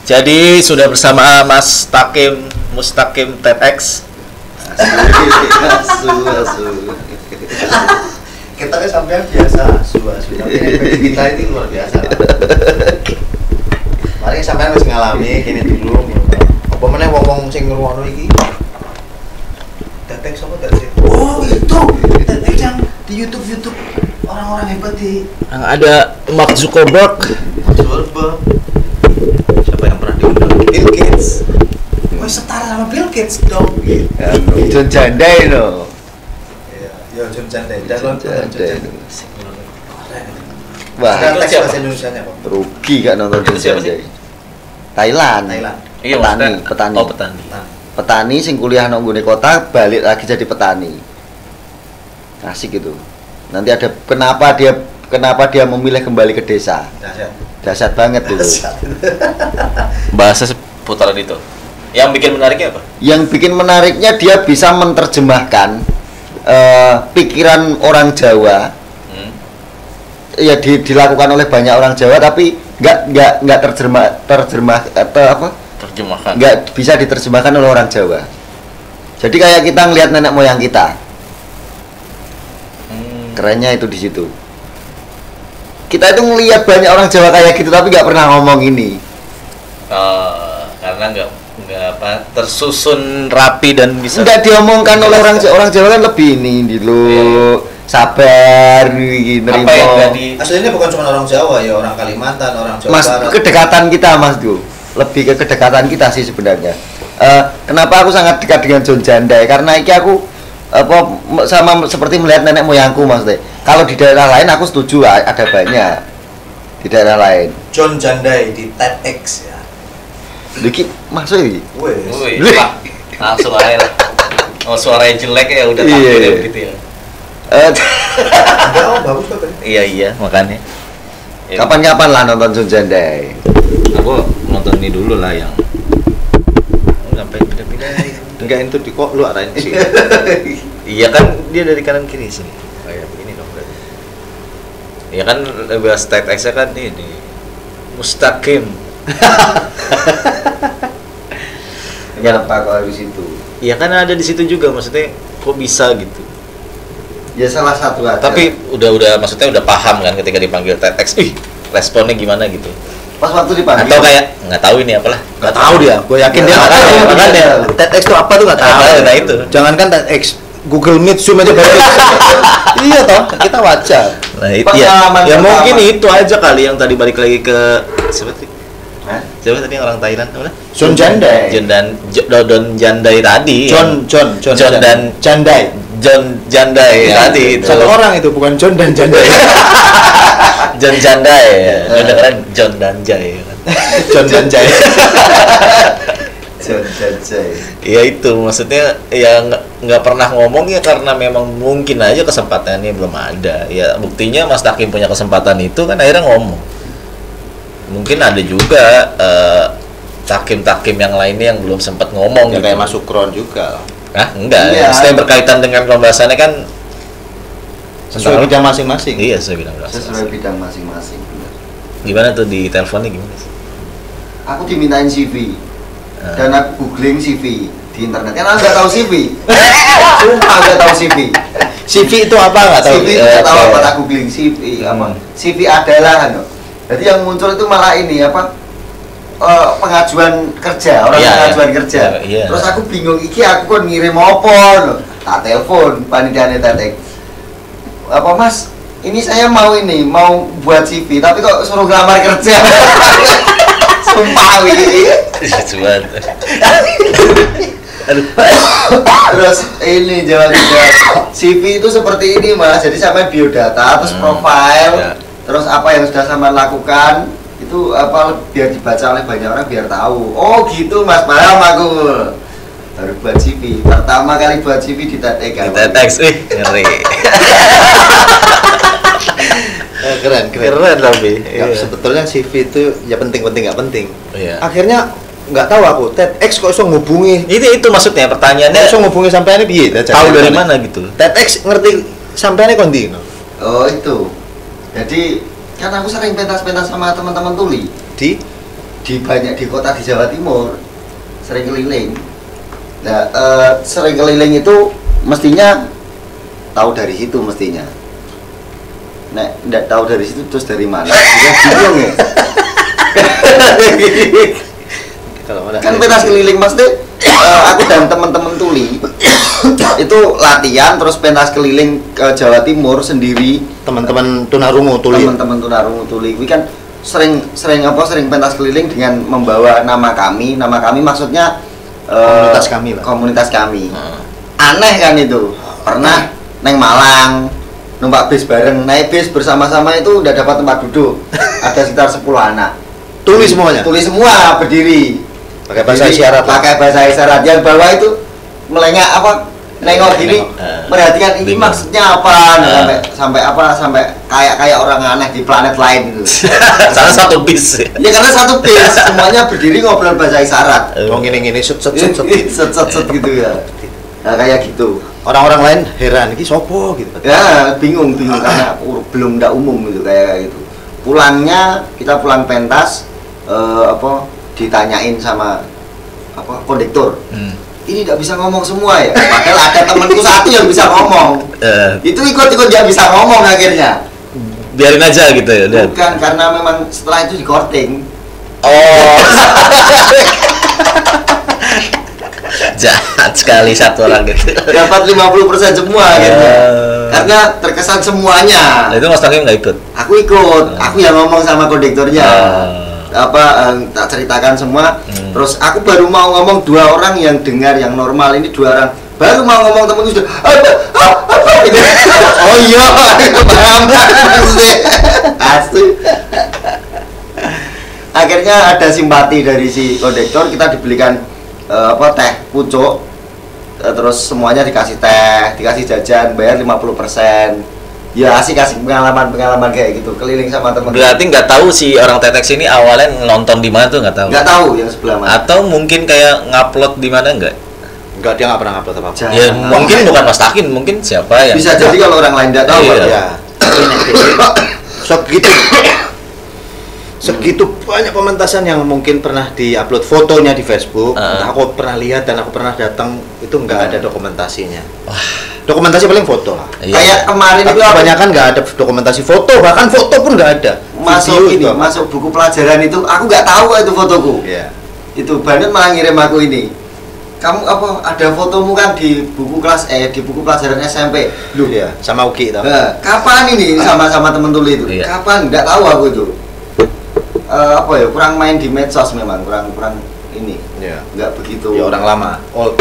Jadi sudah bersama Mas Mustaqim TEDx. Asu. Kita kan sampean biasa asu. Tapi kita ini luar biasa. Mari sampean wis ngalami kene dulu. Apa meneh wong-wong sing ngrungokno iki? TEDx apa TEDx? Oh, itu. TEDx yang di YouTube orang-orang hebat di Yang ada Mark Zuckerberg. Siapa yang pernah diundang? Bill Gates. Wah, setara sama Bill Gates dong. John Jandai no. Ya, John Jandai. Wah, bahasa Indonesianya apa? rugi gak nonton John Siapa sih? Jandai. Thailand. Iya, Petani. Oh, petani. Petani sing kuliah nang nggone kota balik lagi jadi petani. Asik itu. Nanti ada kenapa dia memilih kembali ke desa. Dahsyat banget itu. Bahasa seputaran itu. Yang bikin menariknya apa? Yang bikin menariknya dia bisa menerjemahkan pikiran orang Jawa. Ya dilakukan oleh banyak orang Jawa tapi nggak terjemah atau apa? Terjemahkan. Nggak bisa diterjemahkan oleh orang Jawa. Jadi kayak kita ngelihat nenek moyang kita. Kerennya itu di situ. Kita itu ngelihat banyak orang Jawa kayak gitu tapi nggak pernah ngomong ini. Karena nggak apa tersusun rapi dan bisa. Nggak diomongkan oleh orang Jawa kan lebih ini dulu. Sabar, nerimo. Apa yang nggak di Aslinya bukan cuma orang Jawa ya, orang Kalimantan, orang Jawa Mas, Barat. kedekatan kita Mas Du. Lebih ke kedekatan kita sih sebenarnya. Kenapa aku sangat dekat dengan John Jandai? Karena iki aku sama seperti melihat nenek moyangku Mas Teh. Kalau di daerah lain aku setuju ada banyak di daerah lain. John Jandai di TEDx ya. Diki masuk iki. Wih, langsung aja lah. Oh, suaranya jelek ya udah takut ya begitu ya. Bagus kok tadi. Iya, makanya. Kapan-kapan lah nonton John Jandai. Aku nonton ini dulu lah yang sampai pindah-pindah. Enggak itu di kok lu arahin sih. Iya kan dia dari kanan kiri sini. Kayak begini dong berarti. Iya kan bahas TEDx kan ini Mustaqim. Kenapa kok habis itu? Iya kan ada di situ juga maksudnya kok bisa gitu. Ya salah satu aja. Tapi udah maksudnya udah paham kan ketika dipanggil TEDx. Responnya gimana gitu. Pas waktu dipanggil. Atau kayak nggak tahu ini apalah. Enggak tahu dia. Gue yakin dia enggak tahu. Makanya TEDx itu apa tuh enggak tahu. Nah itu. Jangankan TEDx, Google Meet, Zoom aja baru. Iya toh, kita wajar. Nah itu ya. Ya mungkin itu aja kali yang tadi balik lagi ke siapa tadi? Siapa tadi yang orang Thailand apa? John Jandai. Don Jandai tadi. John dan Jandai. John Jandai tadi itu. Satu orang itu bukan John dan Jandai. John Jandai. Beneran John dan Jai kan. John dan Jai. John Jandai. Ya itu maksudnya ya nggak pernah ngomong ya karena memang mungkin aja kesempatannya belum ada. Ya buktinya Mas Takim punya kesempatan itu kan akhirnya ngomong. Mungkin ada juga takim-takim yang lainnya yang belum sempat ngomong Ya gitu. kayak Mas Sukron juga. Ah, enggak. Iya. Maksudnya berkaitan dengan pembahasannya kan Sesuai bidang masing-masing. Iya, sesuai bidang Sesuai bidang masing-masing. Benar. Gimana tuh di teleponnya gimana sih? Aku dimintain CV dan aku googling CV di internet. Kan aku nggak tahu CV. Sumpah nggak tahu CV. CV itu apa nggak tahu? CV nggak tahu apa, tak googling CV apa. CV adalah kan. Jadi yang muncul itu malah ini apa? Pengajuan kerja, pengajuan kerja. Iya. Terus aku bingung, iki aku kan ngirim apa loh. Tak telepon panitiane TEDx. Apa Mas? Ini saya mau buat CV, tapi kok suruh ngelamar kerja. Sumpah ini. Cuman. Terus ini jawabannya CV itu seperti ini Mas. Jadi sampai biodata, terus profile, terus apa yang sudah sampai lakukan. Itu apa biar dibaca oleh banyak orang biar tahu. Oh gitu Mas, paham aku. Baru buat CV. Pertama kali buat CV di TEDx. TEDx, ngeri. Keren tapi. Ya, sebetulnya CV itu ya penting-penting nggak penting. Iya. Akhirnya nggak tahu aku TEDx kok iso ngubungi. Itu maksudnya pertanyaannya. Kok iso ngubungi sampean piye? Tahu dari mana gitu? TEDx ngerti sampean kon ndi? Oh itu. Jadi kan aku sering pentas-pentas sama teman-teman tuli Di di kota di Jawa Timur sering keliling. Nah, sering keliling itu mestinya tahu dari situ mestinya. Nek nggak tahu dari situ terus dari mana? Juga bingung ya. Kan pentas keliling pasti aku dan teman-teman tuli itu latihan terus pentas keliling ke Jawa Timur sendiri. Teman-teman tunarungu tuli. Teman-teman tunarungu tuli. Ini kan sering pentas keliling dengan membawa nama kami maksudnya Komunitas kami lah. Komunitas kami. Aneh kan itu. Pernah neng Malang numpak bis bareng, naik bis bersama-sama itu udah dapat tempat duduk. Ada sekitar 10 anak. Tuli semuanya. Tuli semua berdiri. Pakai bahasa isyarat. Pakai bahasa isyarat. Yang bawah itu melengak apa? Nengok gini, perhatikan ini maksudnya apa? Nah, sampai kayak orang aneh di planet lain gitu. Salah satu bis. Ya karena satu bis semuanya berdiri ngobrol bahasa isyarat. Oh gini set gitu ya. Nah kayak gitu. Orang-orang lain heran, ini sopo gitu. Ya bingung karena belum ndak umum gitu kayak gitu. Pulangnya kita pulang pentas ditanyain sama kondektur. Ini nggak bisa ngomong semua ya. Padahal ada temanku satu yang bisa ngomong. Itu ikut dia bisa ngomong akhirnya. Biarin aja gitu ya. Bukan karena memang setelah itu di korting. Oh. Jahat sekali satu orang gitu. Dapat 50% semua gitu. Karena terkesan semuanya. Nah, itu Mas Takim nggak ikut? Aku ikut. Aku yang ngomong sama kondektornya. Tak ceritakan semua. Terus aku baru mau ngomong 2 orang yang dengar yang normal, ini 2 orang baru mau ngomong temenku sudah apa gitu. Oh iya paham asli. Akhirnya ada simpati dari si kondektor, kita dibelikan teh pucuk, terus semuanya dikasih teh, dikasih jajan, bayar 50%. Ya asik kasih pengalaman kayak gitu, keliling sama teman. Berarti nggak tahu si orang Tetex ini awalnya nonton di mana tuh nggak tahu. Nggak tahu yang sebelah mana. Atau mungkin kayak ngupload di mana nggak? Enggak, dia nggak pernah ngupload apa-apa. Ya mungkin bukan Mas Takin, mungkin siapa yang. Bisa jadi kalau orang lain nggak tahu. Iya. Segitu banyak pementasan yang mungkin pernah diupload fotonya di Facebook. Aku pernah lihat dan aku pernah datang, itu nggak ada dokumentasinya. Dokumentasi paling foto lah. Kayak kemarin itu kebanyakan nggak ada dokumentasi foto, bahkan foto pun nggak ada. Masuk buku pelajaran itu, aku nggak tahu itu fotoku. Iya. Itu Bandit malah ngirim aku ini. Kamu ada fotomu kan di buku kelas di buku pelajaran SMP. Loh, iya, sama Uki itu. Kapan ini sama temen tuli itu? Iya. Kapan? Nggak tahu aku itu. Kurang main di medsos memang, kurang ini. Iya. Nggak begitu. Ya orang lama. Old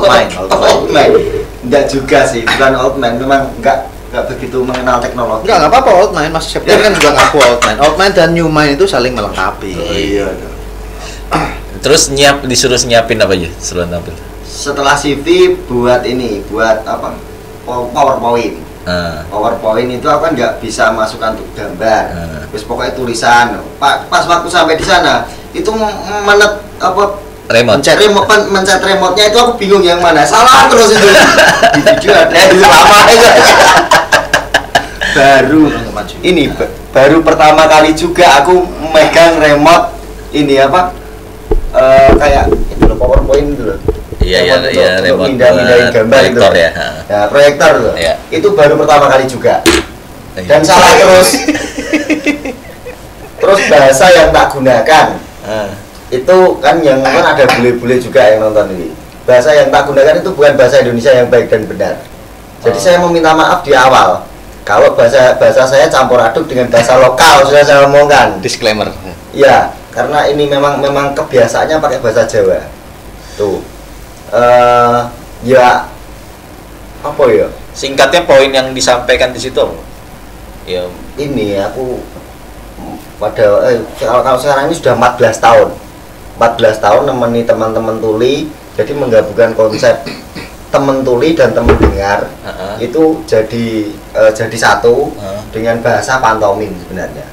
man. Enggak juga sih, bukan old man, memang enggak begitu mengenal teknologi. Enggak apa-apa old man, Mas Septian kan juga ngaku old man. Old man dan new man itu saling melengkapi. Oh iya. Terus disuruh nyiapin apa aja sebelum tampil? Setelah CV buat apa? PowerPoint. PowerPoint itu aku kan nggak bisa masukkan untuk gambar. Terus pokoknya tulisan. Pas waktu sampai di sana itu mencet remote-nya itu aku bingung yang mana. Salah terus itu. Di video ada itu lama itu. Baru pertama kali juga aku megang remote ini kayak itu loh, PowerPoint itu loh. Iya, remote mindahin gambar proyektor itu. ya. Ya, proyektor loh. Iya. Itu baru pertama kali juga. Dan salah terus. Terus bahasa yang tak gunakan. Itu kan ada bule-bule juga yang nonton ini. Bahasa yang tak gunakan itu bukan bahasa Indonesia yang baik dan benar. Jadi saya meminta maaf di awal. Kalau bahasa saya campur aduk dengan bahasa lokal sudah saya omongkan. Disclaimer. Iya, karena ini memang kebiasaannya pakai bahasa Jawa. Tuh. Singkatnya poin yang disampaikan di situ. Ya. Ini aku kalau sekarang ini sudah 14 tahun. 14 tahun nemeni teman-teman tuli, jadi menggabungkan konsep teman tuli dan teman dengar itu jadi satu dengan bahasa pantomim sebenarnya.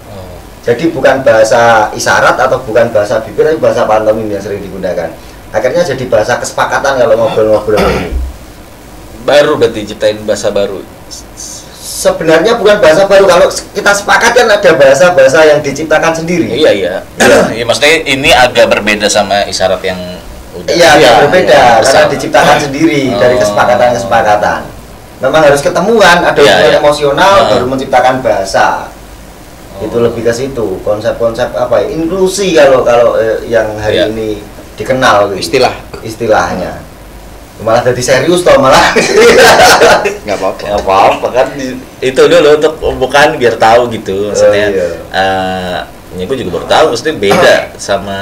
Jadi bukan bahasa isyarat atau bukan bahasa bibir, tapi bahasa pantomim yang sering digunakan. Akhirnya jadi bahasa kesepakatan kalau ngobrol-ngobrol ini. Baru berarti ciptain bahasa baru. sebenarnya bukan bahasa baru. Kalau kita sepakat kan ada bahasa-bahasa yang diciptakan sendiri. Iya. Ya maksudnya ini agak berbeda sama isyarat yang udah. Iya, agak berbeda karena besar. diciptakan sendiri dari kesepakatan-kesepakatan. Memang harus ketemuan, ada hubungan emosional baru menciptakan bahasa. Itu lebih ke situ, konsep-konsep apa ya? Inklusi kalau yang hari ini dikenal gitu. Istilahnya. Malah jadi serius toh malah. Nggak apa-apa. Nggak apa-apa kan itu dulu untuk bukan biar tahu gitu maksudnya. Ini gue juga baru tahu maksudnya beda sama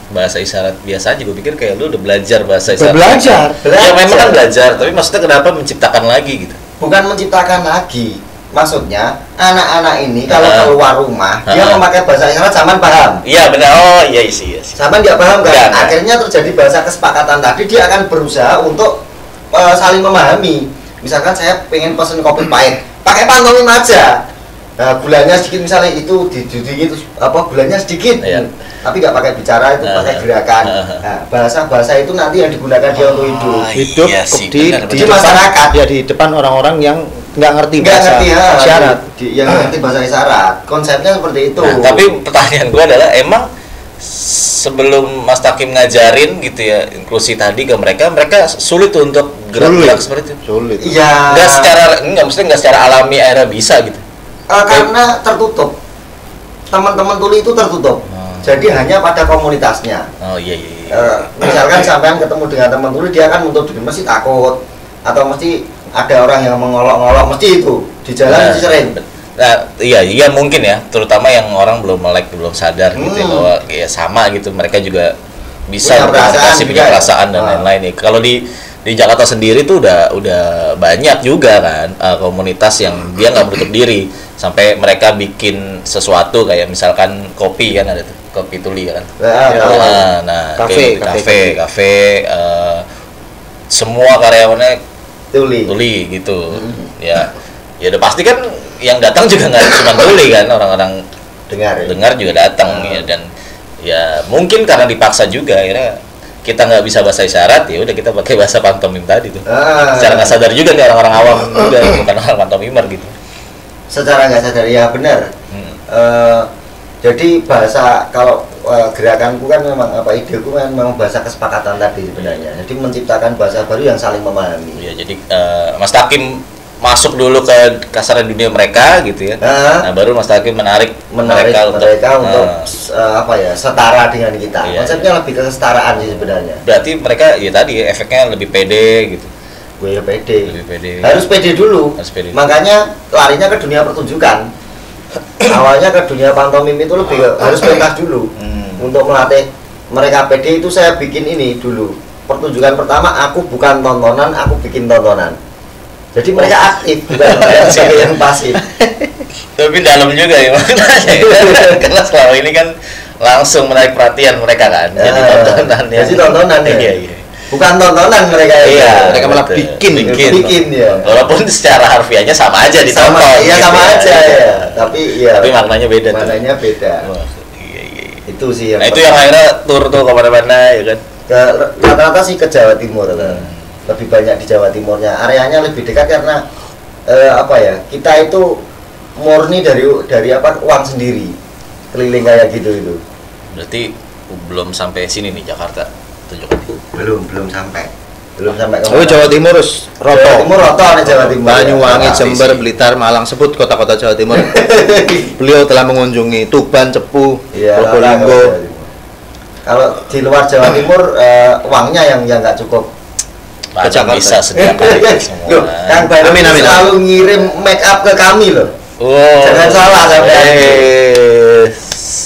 bahasa isyarat biasa aja. Gue pikir kayak lu udah belajar bahasa isyarat. Belajar. Ya memang kan belajar, tapi maksudnya kenapa menciptakan lagi gitu? Bukan menciptakan lagi. Maksudnya anak-anak ini kalau keluar rumah dia memakai bahasa isyarat zaman paham. Iya benar. Oh iya sih. Zaman dia paham kan? Enggak. Akhirnya terjadi bahasa kesepakatan tadi, dia akan berusaha untuk saling memahami. Misalkan saya pengen pesen kopi pahit, pakai pantomim aja. Nah, gulanya sedikit misalnya itu itu apa gulanya sedikit. Tapi nggak pakai bicara, itu pakai gerakan. Nah, bahasa-bahasa itu nanti yang digunakan dia untuk hidup iya sih, di masyarakat. Ya di depan orang-orang yang nggak ngerti isyarat, yang ngerti bahasa isyarat. Konsepnya seperti itu. Nah, tapi pertanyaan gue adalah emang sebelum Mas Takim ngajarin gitu ya inklusi tadi ke mereka sulit untuk gerak-gerak seperti itu. Sulit. Iya. Maksudnya nggak secara alami akhirnya bisa gitu. Karena tertutup. Teman-teman tuli itu tertutup. Jadi hanya pada komunitasnya. Oh iya. Misalkan sampean ketemu dengan teman tuli, dia akan menutup diri, mesti takut atau mesti ada orang yang mengolok-olok, mesti itu di jalan mesti sering. Nah, iya mungkin ya, terutama yang orang belum melek, belum sadar gitu ya, bahwa ya sama gitu, mereka juga bisa punya perasaan dan lain-lain nih. Kalau di Jakarta sendiri tuh udah banyak juga kan komunitas yang dia nggak menutup diri sampai mereka bikin sesuatu kayak misalkan kopi kan ada tuh kopi tuli kan. Nah, kafe semua karyawannya tuli gitu. Ya udah pasti kan yang datang juga nggak cuma tuli kan, orang-orang dengar juga datang ya, dan ya mungkin karena dipaksa juga akhirnya kita nggak bisa bahasa isyarat, ya udah kita pakai bahasa pantomim tadi tuh. Secara nggak sadar juga nih orang-orang awam juga bukan orang pantomimer gitu. Secara nggak sadar ya benar. Jadi bahasa kalau gerakanku kan memang ideku kan memang bahasa kesepakatan tadi sebenarnya. Jadi menciptakan bahasa baru yang saling memahami. Ya jadi Mas Takim masuk dulu ke kasaran dunia mereka gitu ya. Nah baru Mas Takim menarik mereka untuk setara dengan kita. Konsepnya lebih ke kesetaraan sih sebenarnya. Berarti mereka ya tadi efeknya lebih pede gitu. Gue ya pede. Harus pede dulu. Makanya larinya ke dunia pertunjukan. Awalnya ke dunia pantomim itu lebih harus pentas dulu. Untuk melatih mereka pede itu saya bikin ini dulu. Pertunjukan pertama aku bukan tontonan, aku bikin tontonan. Jadi mereka aktif, bukan sebagai yang pasif. Tapi dalam juga ya maknanya. Karena selama ini kan langsung menarik perhatian mereka kan. Jadi tontonan ya. Jadi tontonan ya. Iya. Bukan tontonan mereka ya. Mereka malah bikin ya. Walaupun secara harfiahnya sama aja ditonton. Sama aja ya. Tapi maknanya beda. Maknanya beda. Iya. Itu sih yang. Nah, itu yang akhirnya tur tuh kemana-mana ya kan. Rata-rata sih ke Jawa Timur. Lebih banyak di Jawa Timurnya. Areanya lebih dekat karena kita itu murni dari uang sendiri. Keliling kayak gitu itu. Berarti belum sampai sini nih Jakarta. Belum sampai Jawa Timur Jawa Timur Banyuwangi, Jember, Blitar, Malang, sebut kota-kota Jawa Timur. Beliau telah mengunjungi Tuban, Cepu, Probolinggo. Kalau di luar Jawa Timur uangnya yang nggak cukup ke Jakarta bisa sediakan semua. Yang Amin. Selalu ngirim make up ke kami loh. Jangan salah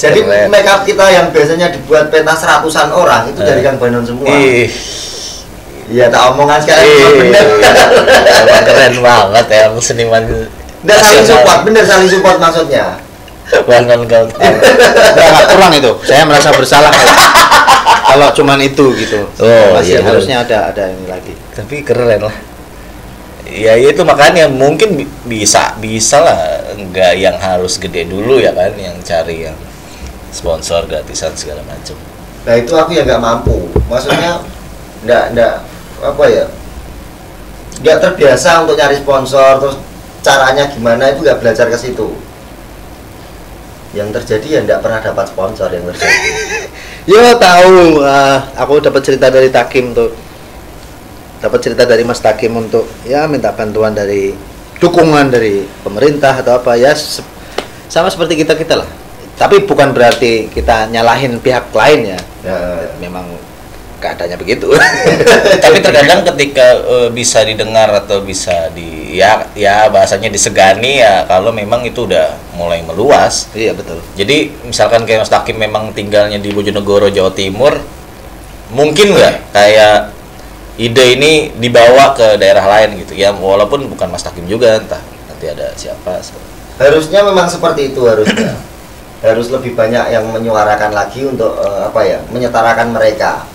Jadi make up kita yang biasanya dibuat pentas ratusan orang itu dari Kang Banon semua. Iya, tak omongan sekarang bener. Keren banget ya seniman. Saling support maksudnya. Banon kau. Nggak kurang itu. Saya merasa bersalah kalau cuman itu gitu. Masih harusnya ada ini lagi. Tapi keren lah. Ya itu makanya mungkin bisa lah, nggak yang harus gede dulu ya kan, yang cari yang sponsor gratisan segala macam. Nah itu aku yang nggak mampu, maksudnya nggak terbiasa untuk nyari sponsor, terus caranya gimana itu nggak belajar ke situ. Yang terjadi ya nggak pernah dapat sponsor yang terjadi. Yo tahu, aku dapat cerita dari Takim tuh, dapat cerita dari Mas Takim untuk ya minta bantuan dari dukungan dari pemerintah atau apa ya, sama seperti kita lah. Tapi bukan berarti kita nyalahin pihak lain ya. Memang keadaannya begitu. Tapi terkadang ketika bisa didengar atau bisa ya bahasanya disegani ya kalau memang itu udah mulai meluas. Iya betul. Jadi misalkan kayak Mas Takim memang tinggalnya di Bojonegoro, Jawa Timur, mungkin nggak kayak ide ini dibawa ke daerah lain gitu ya, walaupun bukan Mas Takim juga, entah nanti ada siapa. Harusnya memang seperti itu harusnya. Harus lebih banyak yang menyuarakan lagi untuk menyetarakan mereka.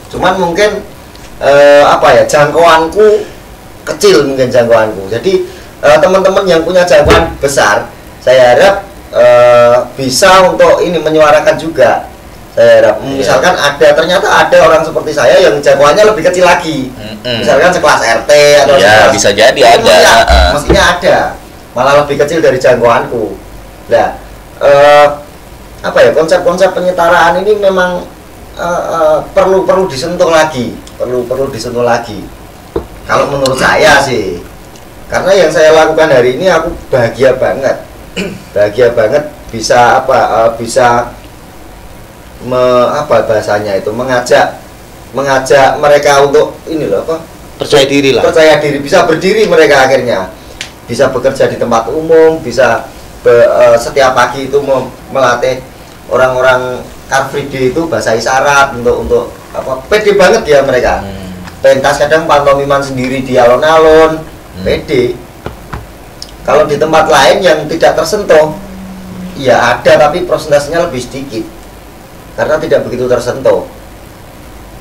Cuman mungkin jangkauanku kecil, mungkin jangkauanku. Jadi teman-teman yang punya jangkauan besar, saya harap bisa untuk ini menyuarakan juga. Saya harap misalkan ternyata ada orang seperti saya yang jangkauannya lebih kecil lagi. Misalkan sekelas RT atau ya, sekelas, bisa jadi ada. Mestinya ada. Malah lebih kecil dari jangkauanku. Nah, konsep-konsep penyetaraan ini memang perlu disentuh lagi, perlu disentuh lagi. Kalau menurut saya sih, karena yang saya lakukan hari ini aku bahagia banget bisa bahasanya itu mengajak mereka untuk ini loh percaya diri, bisa berdiri mereka akhirnya, bisa bekerja di tempat umum, bisa setiap pagi itu melatih orang-orang Car Free Day itu bahasa isyarat untuk pede banget ya mereka. Pentas kadang pantomiman sendiri di alon-alon, pede. Kalau di tempat lain yang tidak tersentuh, ya ada tapi prosentasenya lebih sedikit karena tidak begitu tersentuh.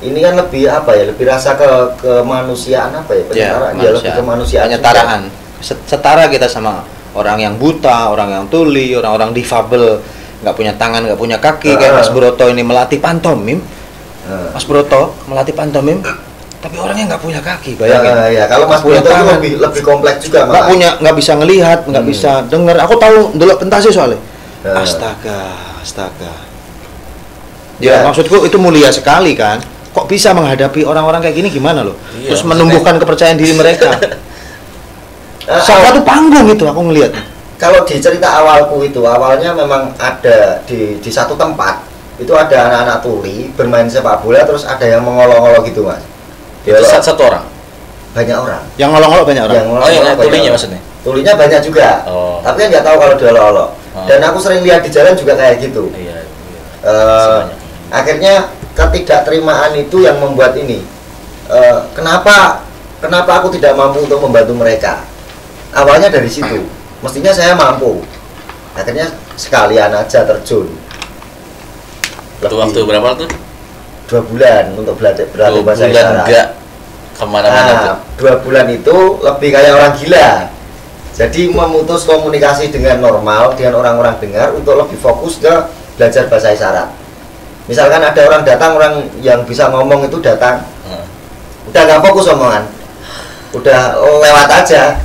Ini kan lebih lebih rasa kemanusiaan penyetaraan, lebih kemanusiaan, penyetaraan. Setara kita sama orang yang buta, orang yang tuli, orang-orang difabel, nggak punya tangan, nggak punya kaki, kayak Mas Broto ini melatih pantomim. Mas Broto melatih pantomim, tapi orangnya nggak punya kaki, bayangin. Kalau Mas Broto itu lebih kompleks juga. Nggak bisa ngelihat, nggak bisa dengar. Aku tahu dulu pentas soalnya. Astaga. Ya maksudku itu mulia sekali kan. Kok bisa menghadapi orang-orang kayak gini gimana loh? Iya, terus menumbuhkan kepercayaan diri mereka. Satu panggung itu aku ngelihat. Kalau di cerita awalku itu awalnya memang ada di satu tempat itu ada anak-anak tuli bermain sepak bola, terus ada yang mengolok-olok gitu mas. Itu satu orang? Banyak orang. Yang ngolok-ngolok banyak orang. Yang tulinya maksudnya? Tulinya banyak juga. Tapi kan nggak tahu kalau dia olok-olok. Dan aku sering lihat di jalan juga kayak gitu. Akhirnya ketidakterimaan itu yang membuat ini. Kenapa aku tidak mampu untuk membantu mereka? Awalnya dari situ. Mestinya saya mampu. Akhirnya sekalian aja terjun. Waktu berapa tuh? 2 bulan untuk berlatih bahasa isyarat. Enggak kemana-mana tuh. 2 bulan itu lebih kayak orang gila. Jadi memutus komunikasi dengan normal dengan orang-orang dengar untuk lebih fokus ke belajar bahasa isyarat. Misalkan ada orang datang, orang yang bisa ngomong itu datang, udah nggak fokus omongan, udah lewat aja,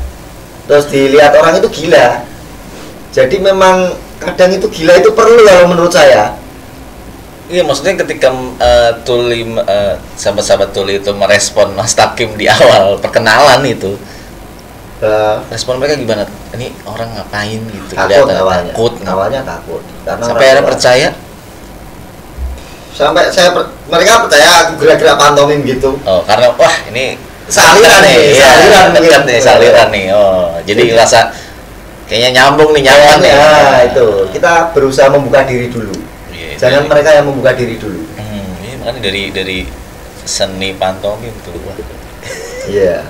terus dilihat orang itu gila. Jadi memang kadang itu gila itu perlu kalau menurut saya. Iya, maksudnya ketika sahabat-sahabat tuli itu merespon Mas Takim di awal perkenalan itu, respon mereka gimana? Ini orang ngapain gitu? Takut awalnya takut. Karena sampai akhirnya percaya. Mereka percaya aku gerak-gerak pantomim gitu. Oh, karena wah ini saliran nih, saliran nih. Oh, jadi rasa kayaknya nyambung nih, nyaman nih. Nah, itu kita berusaha membuka diri dulu. Jangan mereka yang membuka diri dulu. Iya, makanya dari seni pantomim tuh. Iya.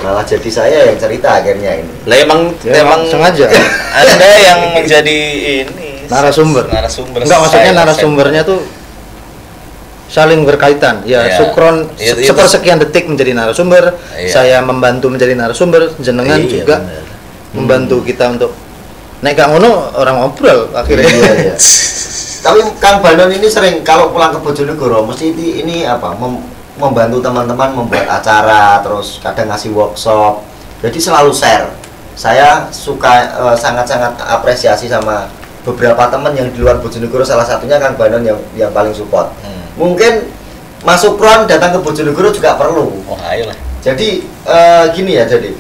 Malah jadi saya yang cerita akhirnya ini. Lah emang sengaja. Anda yang menjadi ini narasumber. Enggak, maksudnya narasumbernya tuh saling berkaitan. Sukron sepersekian detik menjadi narasumber, saya membantu menjadi narasumber, jenengan juga membantu kita untuk naik gak ngono orang ngobrol akhirnya. Iya. Tapi Kang Banon ini sering kalau pulang ke Bojonegoro mesti ini membantu teman-teman membuat acara, terus kadang ngasih workshop. Jadi selalu saya suka sangat-sangat apresiasi sama beberapa teman yang di luar Bojonegoro, salah satunya Kang Banon yang paling support. Mungkin Mas Supron datang ke Bojonegoro juga perlu. Oh, ayolah. Jadi gini ya, jadi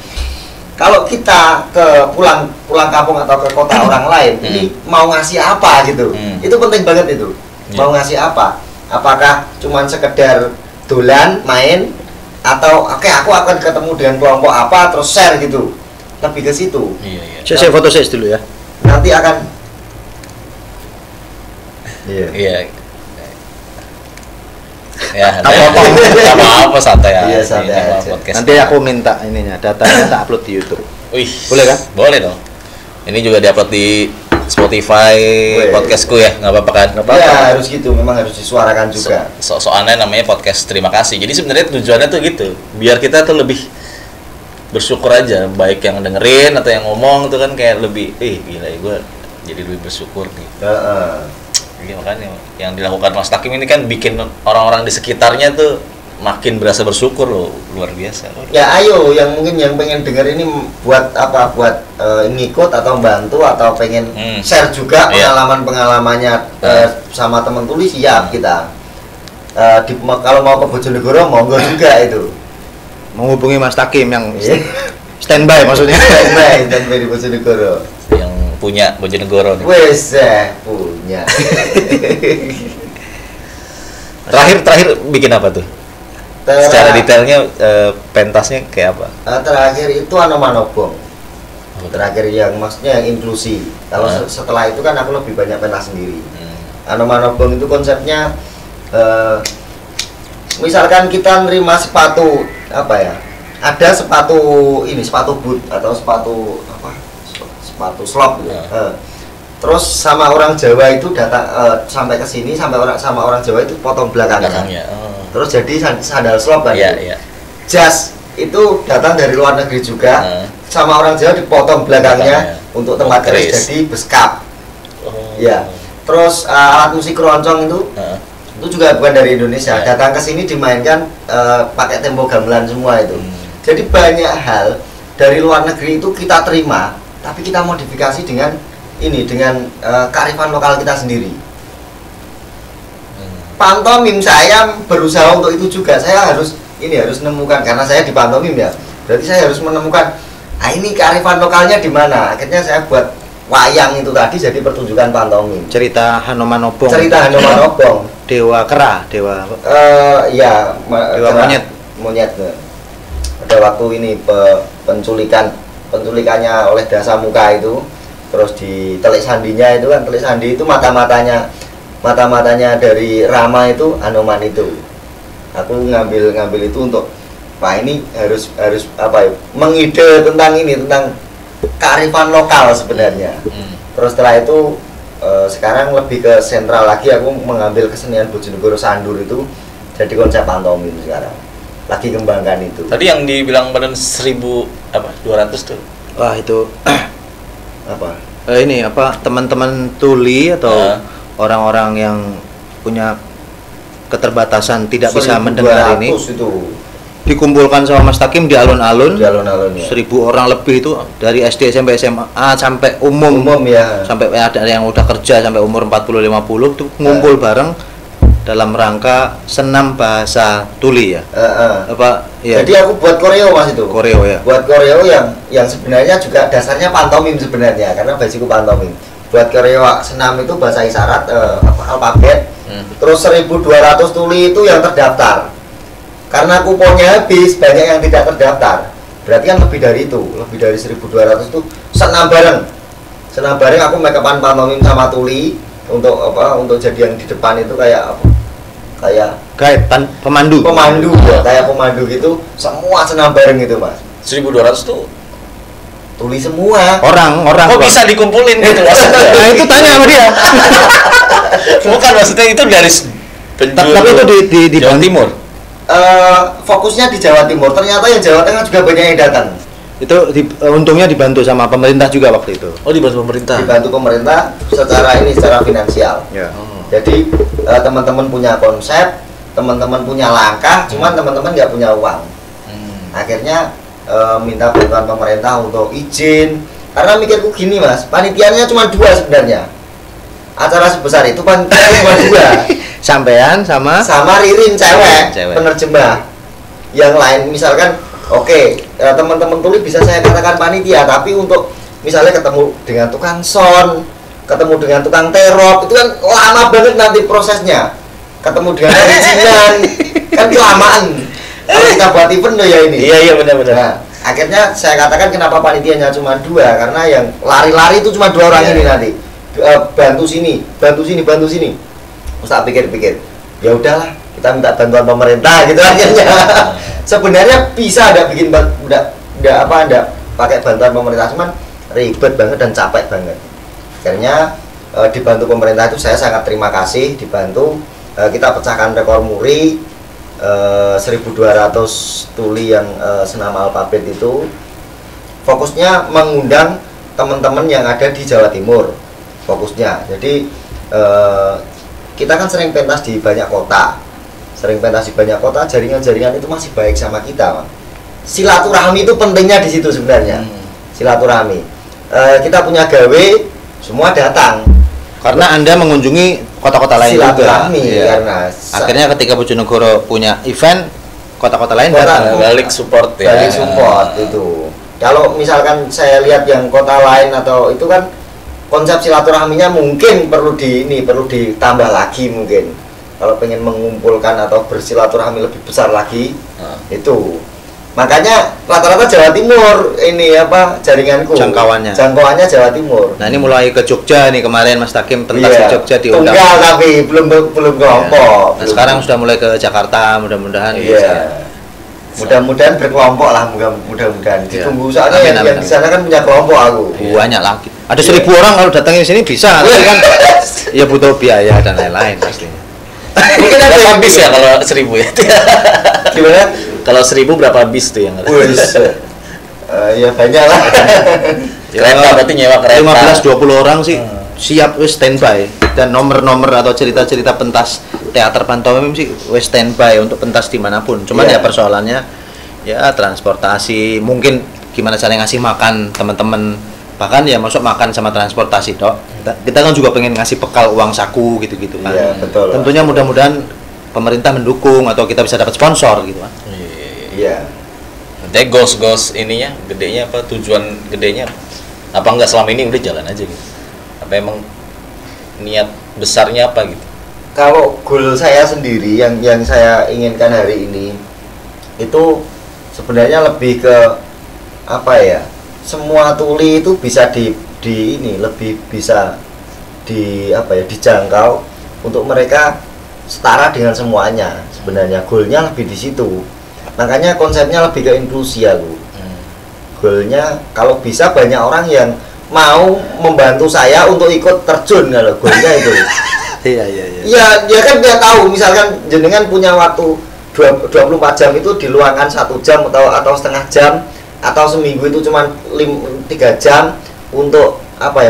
kalau kita ke pulang kampung atau ke kota orang lain, ini mau ngasih apa gitu, itu penting banget itu. Mau ngasih apa? Apakah cuman sekedar dolan main atau oke, aku akan ketemu dengan kelompok apa terus share gitu, lebih ke situ. Iya. Saya foto saya dulu ya. Nanti akan Iya. Ya, apa santai aja. Iya, santai aja. Nanti aku minta ininya, datanya tak upload di YouTube. Wih, Boleh kan? Boleh dong. Ini juga diupload di Spotify podcastku ya, nggak apa-apa kan? ya harus gitu, memang harus disuarakan juga. Soalnya namanya podcast terima kasih. Jadi sebenarnya tujuannya tuh gitu, biar kita tuh lebih bersyukur aja, baik yang dengerin atau yang ngomong tuh kan kayak lebih, gila ya gue jadi lebih bersyukur nih. Jadi makanya yang dilakukan Mas Takim ini kan bikin orang-orang di sekitarnya tuh makin berasa bersyukur loh, luar biasa. Ya ayo, yang mungkin yang pengen denger ini buat apa? Buat ngikut atau bantu atau pengen share juga pengalaman-pengalamannya sama teman tuli, siap kita. Kalau mau ke Bojonegoro monggo juga itu. Menghubungi Mas Takim yang standby maksudnya. Standby di Bojonegoro. Yang punya Bojonegoro nih. Wes punya. Terakhir bikin apa tuh? Secara detailnya pentasnya kayak apa? Terakhir itu Anomanobong. Terakhir yang maksudnya yang inklusi. Kalau setelah itu kan aku lebih banyak pentas sendiri. Anomanobong itu konsepnya misalkan kita nerima sepatu apa ya? Ada sepatu boot atau sepatu slop gitu. Terus sama orang Jawa itu datang sampai ke sini sama orang Jawa itu potong belakangnya. Terus jadi sandal slop kan. Jas itu datang dari luar negeri juga. Sama orang Jawa dipotong belakangnya untuk tempat keris jadi beskap. Ya. Terus alat musik keroncong itu juga bukan dari Indonesia. Datang ke sini dimainkan pakai tempo gamelan semua itu. Jadi banyak hal dari luar negeri itu kita terima, tapi kita modifikasi dengan kearifan lokal kita sendiri. Pantomim saya berusaha untuk itu juga. Saya harus menemukan, karena saya di pantomim ya. Berarti saya harus menemukan ini kearifan lokalnya di mana. Akhirnya saya buat wayang itu tadi jadi pertunjukan pantomim. Cerita Hanomanobong. Dewa Kera, dewa monyet. Pada waktu ini penculikannya oleh Dasa Muka itu, terus di telik sandinya itu kan, telik sandi itu mata-matanya dari Rama itu Anoman itu. Aku ngambil itu untuk ini harus apa ya, mengide tentang kearifan lokal sebenarnya. Terus setelah itu sekarang lebih ke sentral lagi, aku mengambil kesenian Bojonegoro Sandur itu jadi konsep pantomim sekarang. Lagi kembangkan itu. Tadi yang dibilang badan 200 tuh. Wah, itu apa? Ini apa, teman-teman tuli atau orang-orang yang punya keterbatasan tidak bisa mendengar ini itu dikumpulkan sama Mas Takim di alun-alun. Ya. 1000 orang lebih itu dari SD sampai SMA sampai umum ya. Sampai ada yang udah kerja sampai umur 40 50 itu ngumpul bareng dalam rangka senam bahasa tuli ya. Ya. Jadi aku buat koreo Mas itu. Koreo ya. Buat koreo yang sebenarnya juga dasarnya pantomim sebenarnya, karena basicku pantomim. Buat koreo senam itu bahasa isyarat alfabet. Terus 1200 tuli itu yang terdaftar. Karena kuponnya habis, banyak yang tidak terdaftar. Berarti kan lebih dari itu, lebih dari 1200 itu senam bareng. Aku make upan pantomim sama tuli untuk jadi yang di depan itu kayak guide pemandu ya, kayak pemandu gitu, semua senam bareng gitu Mas. 1200 tuh tuli semua. Orang kok bisa dikumpulin gitu maksudnya? Nah itu tanya sama dia. Bukan, maksudnya itu dari tapi itu di Jawa Timur. Fokusnya di Jawa Timur. Ternyata yang Jawa Tengah juga banyak yang datang. Itu untungnya dibantu sama pemerintah juga waktu itu. Oh, dibantu pemerintah. Dibantu pemerintah secara finansial. Ya. Jadi teman-teman punya konsep, teman-teman punya langkah, cuman teman-teman nggak punya uang. Akhirnya minta bantuan pemerintah untuk izin. Karena mikirku gini mas, panitianya cuma 2 sebenarnya. Acara sebesar itu panitianya cuma 2. Sampean sama Ririn cewek Cewek. penerjemah. Yang lain misalkan oke, teman-teman tuli bisa saya katakan panitia, tapi untuk misalnya ketemu dengan tukang sound, ketemu dengan tukang terop, itu kan lama banget nanti prosesnya. Ketemu dengan perizinan kan kelamaan. Kalau kita buat event loh ya ini. Iya benar-benar. Nah, akhirnya saya katakan kenapa panitianya cuma 2, karena yang lari-lari itu cuma 2 orang Iya. ini nanti. Bantu sini. Terus tak pikir-pikir, ya udahlah, kita minta bantuan pemerintah gitu akhirnya. Sebenarnya bisa ada bikin ada pakai bantuan pemerintah, cuman ribet banget dan capek banget. Akhirnya dibantu pemerintah itu saya sangat terima kasih, dibantu. Kita pecahkan rekor muri 1.200 tuli yang senam alfabet itu. Fokusnya mengundang teman-teman yang ada di Jawa Timur, fokusnya. Jadi kita kan sering pentas di banyak kota, jaringan-jaringan itu masih baik sama kita, Bang. Silaturahmi itu pentingnya di situ sebenarnya. Silaturahmi. Kita punya gawe, semua datang. karena Anda mengunjungi kota-kota lain juga. Silaturahmi Iya. karena Akhirnya ketika Bojonegoro punya event, kota-kota lain datang. Balik support ya. balik support itu. Kalau misalkan saya lihat yang kota lain atau itu kan konsep silaturahminya mungkin perlu ditambah lagi mungkin. Kalau pengen mengumpulkan atau bersilaturahmi lebih besar lagi, itu. Makanya rata-rata Jawa Timur ini jaringanku. Jangkauannya Jawa Timur. Nah, ini mulai ke Jogja nih kemarin Mas Takim pentas di Jogja diundang. Tunggal tapi belum kelompok. Nah, sekarang sudah mulai ke Jakarta, mudah-mudahan bisa. Mudah-mudahan berkelompok lah, mudah-mudahan. Ditunggu soalnya Amin, yang amin. di sana kan punya kelompok aku. Banyak lagi. Ada 1.000 orang kalau datangin sini bisa, tapi kan ya butuh biaya dan lain-lain pastinya. Mungkin ada berapa bis ya kalau 1.000 ya? Gimana? Kalau 1.000 berapa bis tuh yang ada? Ya banyak lah. Kereta berarti nyewa kereta. 15-20 orang sih siap wis standby, dan nomor-nomor atau cerita-cerita pentas teater pantomim sih wis standby untuk pentas dimanapun. Cuman ya persoalannya ya transportasi, mungkin gimana cara ngasih makan teman-teman, bahkan ya masuk makan sama transportasi dok. Kita kan juga pengen ngasih bekal uang saku gitu-gitu kan. Iya, betul. Tentunya mudah-mudahan pemerintah mendukung atau kita bisa dapat sponsor gitu kan. Iya. Nanti goals ininya gedenya apa, tujuan gedenya apa enggak selama ini udah jalan aja gitu, apa emang niat besarnya apa gitu? Kalau goal saya sendiri yang saya inginkan hari ini itu sebenarnya lebih ke semua tuli itu bisa lebih bisa dijangkau untuk mereka setara dengan semuanya. Sebenarnya goalnya lebih di situ. Makanya konsepnya lebih ke inklusi aku. Goalnya kalau bisa banyak orang yang mau membantu saya untuk ikut terjun, kalau goalnya itu. Iya. Ya kan dia tahu, misalkan jenengan punya waktu 24 jam itu diluangkan 1 jam atau setengah jam, atau seminggu itu cuma 3 jam untuk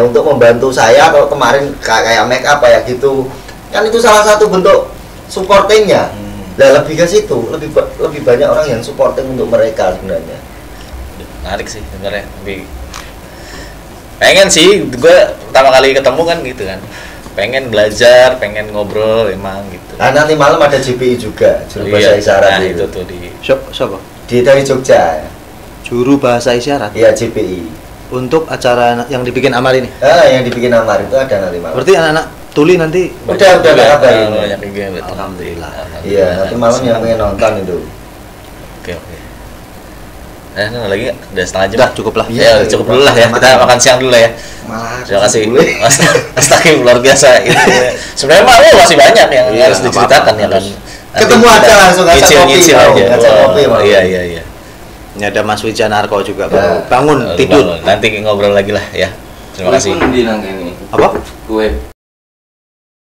untuk membantu saya, atau kemarin kayak make up gitu. Kan itu salah satu bentuk supportingnya. Nah, lebih ke situ, lebih banyak orang yang supporting untuk mereka sebenarnya. Menarik sih sebenarnya. Pengen sih, gue pertama kali ketemu kan gitu kan. Pengen belajar, pengen ngobrol emang gitu. Nah, nanti malam ada JPI juga, juru bahasa isyarat nah, itu tuh di Siapa? dari Jogja. Juru bahasa isyarat. Iya, JPI. Untuk acara yang dibikin Amar ini. Yang dibikin Amar itu ada nanti malam. Berarti anak-anak tuli nanti Udah kabarin. banyak juga. Alhamdulillah. Iya, nanti malam yang pengen nonton itu. Oke. Lagi udah setengah jam. Udah cukup lah. Ya, cukup dulu lah ya. Kita makan siang dulu lah ya. Terima kasih Mas Takim, luar biasa itu. Sebenarnya mah masih banyak yang harus diceritakan ya kan. Ketemu aja langsung nyicil aja. Iya. Ini ada Mas Wijanarko juga baru bangun tidur. Nanti ngobrol lagi lah ya. Terima kasih. Di nang ini. Apa? Kue.